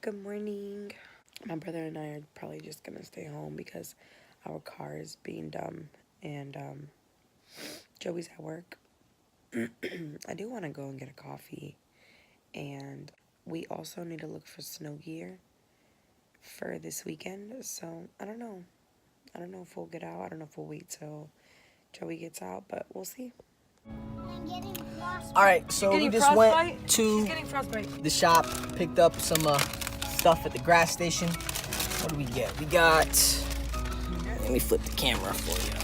Good morning. My brother and I are probably just gonna stay home because our car is being dumb and Joey's at work. I do want to go and get a coffee, and we also need to look for snow gear for this weekend. So I don't know if we'll get out. I don't know if we'll wait till Joey gets out, but we'll see. All right, so we just went to the shop, picked up some stuff at the gas station. What do we get? We got, let me flip the camera for you.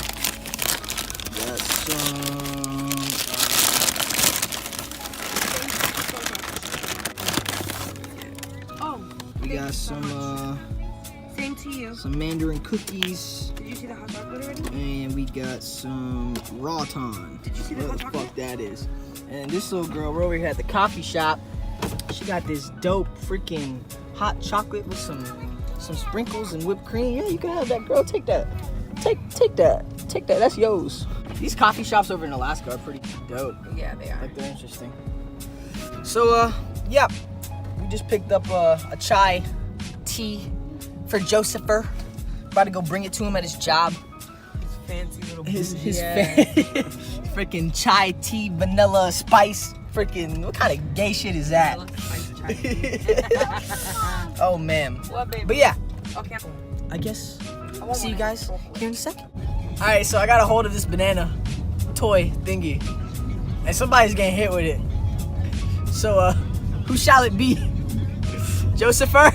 We got some Same to you. some Mandarin cookies. Did you see the hot chocolate already? And we got some Rawton. Did you see the hot What the chocolate? fuck that is? And this little girl, we're over here at the coffee shop. She got this dope freaking hot chocolate with some sprinkles and whipped cream. Yeah, you can have that, girl. Take that. Take that. Take that. That's yours. These coffee shops over in Alaska are pretty dope. Yeah, they are. Like, they're interesting. So, yeah. We just picked up a chai tea for Josepher. About to go bring it to him at his job. Fancy little His yeah. freaking chai tea vanilla spice. Freaking, what kind of gay shit is that? Oh man. What, baby? But yeah, Okay. I guess see you guys here in a second. All right, so I got a hold of this banana toy thingy, and somebody's getting hit with it. So who shall it be? Josepher?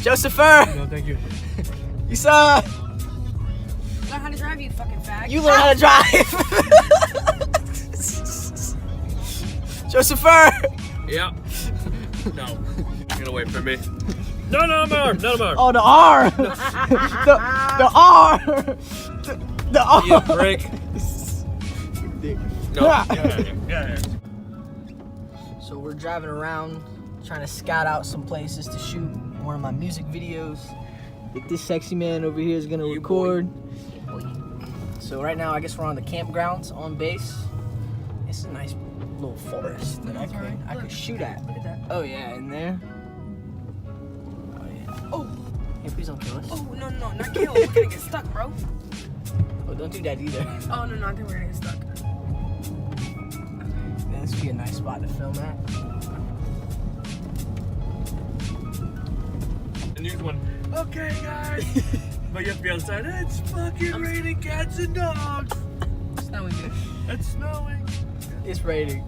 Josepher? No, thank you. You saw? Learn how to drive, you fucking fag. You learn how to drive. Josepher. Yeah. No. Get away from me. No, my arm. No, my arm. Oh, the R. the R. The R. You prick. No. Yeah. So we're driving around, trying to scout out some places to shoot one of my music videos that this sexy man over here is gonna record. So right now, I guess we're on the campgrounds on base. It's a nice little forest that I could shoot at. Look at that. Oh yeah, in there. Oh yeah. Oh, hey, please don't kill us. Oh, no, not kill. We're gonna get stuck, bro. Oh, don't do that either. Oh, no, I think we're gonna get stuck. Man, this would be a nice spot to film at. And here's one. Okay, guys. But you have to be outside. It's fucking raining cats and dogs. Snowing, dude. It's snowing. It's raining.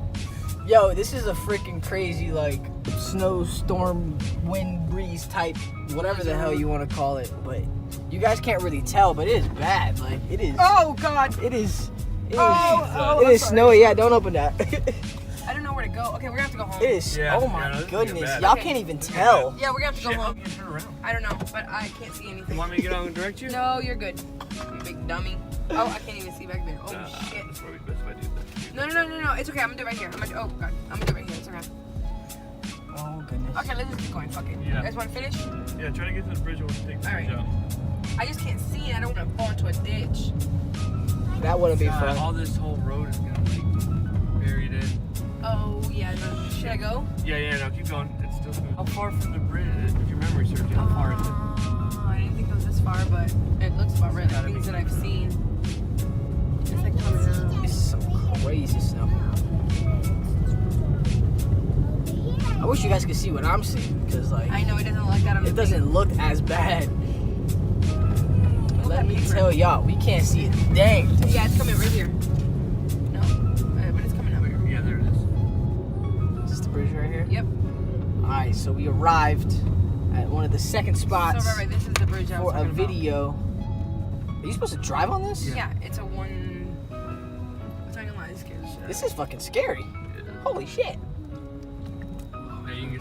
Yo, this is a freaking crazy, like, snowstorm, wind, breeze type, whatever the hell you want to call it. But you guys can't really tell, but it is bad. Like, it is. Oh, God. It is. It is. Oh, it is snowy. Yeah, don't open that. I don't know where to go. Okay, we're gonna have to go home. It is. Yeah, oh my yeah, this is goodness. bad. Y'all Okay. can't even tell. Yeah, we're gonna have to go Shit, how home. can you turn around? I don't know, but I can't see You anything. want me to get on and direct you? No, you're good. You big dummy. Oh, I can't even see back there. Oh, Nah, shit. that's probably best if I do that. No. It's okay. I'm gonna do it right here. Oh, God. I'm gonna do it right here. It's okay. Oh goodness. Okay, let's just keep going. Fuck it. Yeah. You guys want to finish? Yeah, try to get to the bridge. We'll take the bridge Alright. out. I just can't see it. I don't want to fall into a ditch. That wouldn't be fun. All this whole road is gonna be buried in. Oh, yeah. No. Should I go? Yeah, no, keep going. It's still good. How far from the bridge? If your memory serves you, how far is it? I didn't think it was this far, but it looks about right. The things that I've seen. It's like coming out. It's some crazy snow. I wish you guys could see what I'm seeing, because like I know it doesn't look like that on the it doesn't look as bad. Let me tell y'all, we can't see it. Dang. Yeah, it's coming right here. No, but it's coming up. Yeah, there it is. Is this the bridge right here? Yep. Alright, so we arrived at one of the second spots So right, this is the bridge I was for a talking about. video. Are you supposed to drive on this? Yeah, it's a one. I'm not gonna lie, this scares the shit out of This me. is fucking scary. Holy shit. Hey, you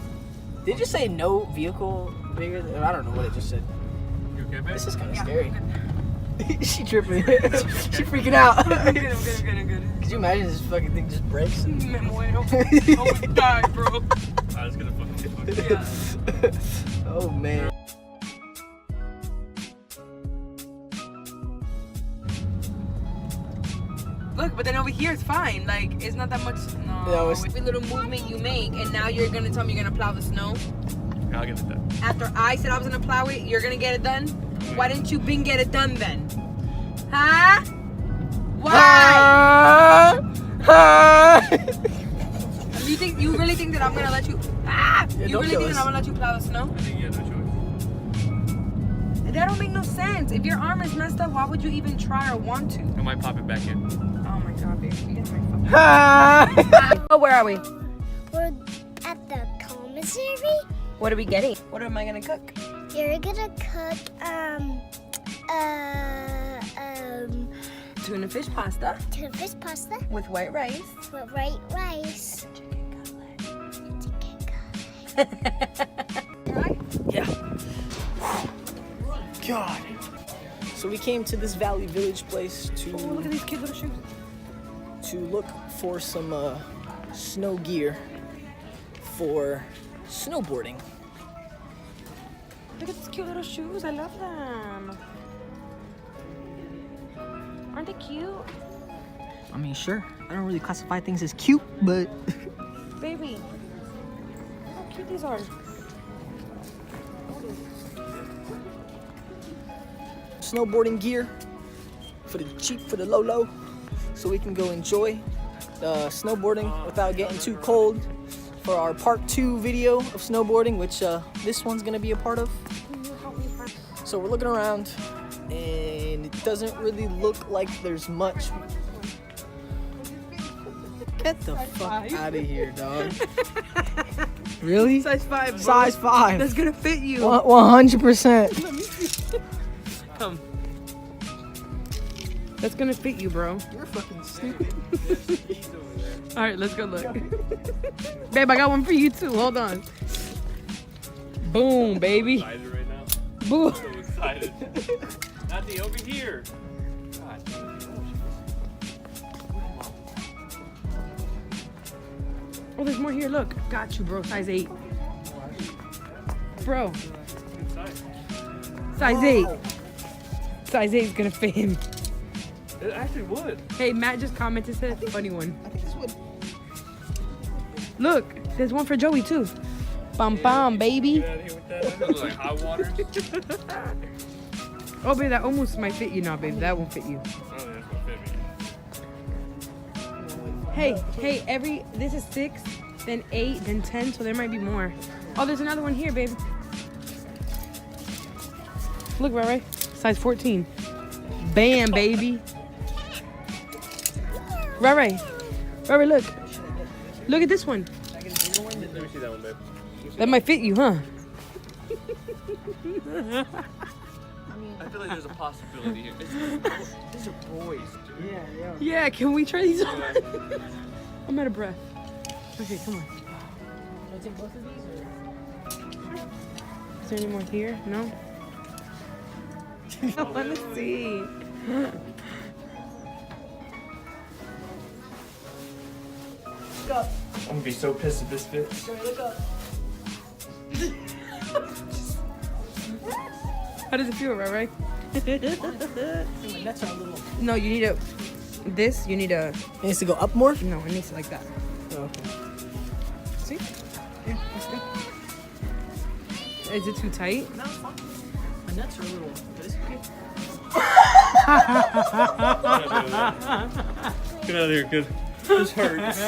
Did it just say no vehicle bigger than, I don't know what it just said. okay, babe? This is kind of Yeah, scary. I'm good. She tripping. She freaking out. I'm good. Could you imagine this fucking thing just breaks? Me muero. I would die, bro. I was gonna fucking get Yeah. Oh man. Look, but then over here it's fine. Like, it's not that much. No. Every little movement you make, and now you're gonna tell me you're gonna plow the snow? I'll get it done. After I said I was gonna plow it, you're gonna get it done? Why didn't you been get it done then? Huh? Why? You really think that I'm gonna let you? You really think that I'm gonna let you plow the snow? I think you have no choice. That don't make no sense. If your arm is messed up, why would you even try or want to? I might pop it back in. Oh my god, baby, you get my fucking. Oh, where are we? We're at the commissary. What are we getting? What am I gonna cook? You're gonna cook Tuna fish pasta tuna fish pasta with white rice. with white rice. Yeah. God. So we came to this Valley Village place to Look at these kids' little shoes. look for some snow gear for snowboarding. Look at these cute little shoes. I love them. Aren't they cute? I mean, sure. I don't really classify things as cute, but Baby, how cute these are. snowboarding gear for the cheap, for the low, so we can go enjoy snowboarding without getting too cold for our part 2 video of snowboarding, which this one's gonna be a part of. So we're looking around and it doesn't really look like there's much. Get the fuck out of here, dog. Really? Size 5, bro. Size 5. That's gonna fit you. 100%. Come. That's gonna fit you, bro. You're fucking stupid. All right, let's go look. Babe, I got one for you too. Hold on. Boom, baby. Excited right now. Boom. So excited. Natty, over here. God. Oh, there's more here. Look. Got you, bro. Size 8. Bro. Size 8. Size 8 is gonna fit him. It actually would. Hey, Matt just commented, said it's a funny one. I think this would. Look, there's one for Joey too. Bum bum, baby. Get out of here with that. That looks like hot water. Oh, baby, that almost might fit you now, baby. That won't fit you. I don't think that's gonna fit me. Hey, this is 6, then 8, then 10, so there might be more. Oh, there's another one here, babe. Look, right? Size 14. Bam, baby. Right. Look. Look at this one. Let me see that one, babe. That might fit you, huh? I feel like there's a possibility here. These are boys, dude. Yeah. Yeah, can we try these on? I'm out of breath. Okay, come on. Can I take both of these? Is there any more here? No? Let me see. Look up. I'm gonna be so pissed if this fits. Joey, look up. How does it feel, right? My nuts are a little. No, you need you need a, It needs to go up more? no, it needs to like that. Oh, okay. See? Yeah, that's good. Is it too tight? No, it's fine. My nuts are a little. But it's okay. Get out of here, kid. This hurts.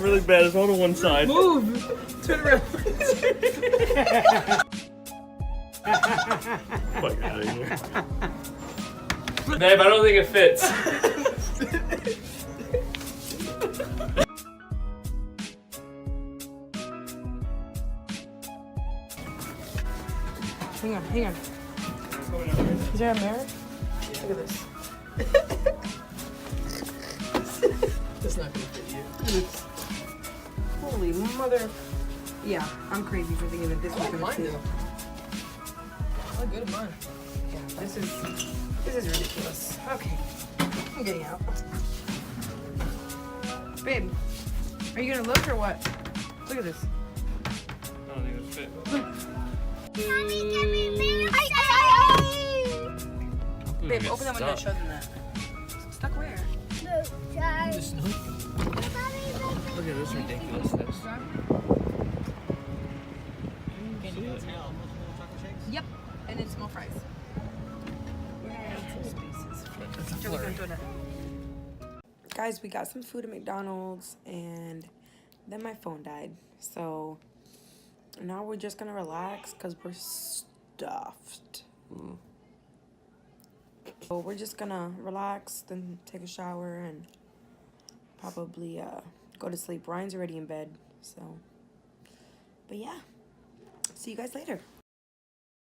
Really bad. It's all to one side. Move! Turn around. Fuck out of here. Babe, I don't think it fits. Hang on. Is there a mirror? Look at this. That's not gonna fit you. Holy mother. Yeah, I'm crazy for thinking that this I was like gonna mine fit. though. I like good at mine. Yeah, this is ridiculous. Okay, I'm getting out. Babe, are you gonna look or what? Look at this. I don't think it's fit. Babe, open that window and show them that. Stuck where? No, sorry. the snow. Look at this ridiculousness. Yep, and it's small fries. Guys, we got some food at McDonald's and then my phone died. So now we're just gonna relax because we're stuffed. So we're just gonna relax, then take a shower and probably go to sleep. Ryan's already in bed, so. But yeah, see you guys later.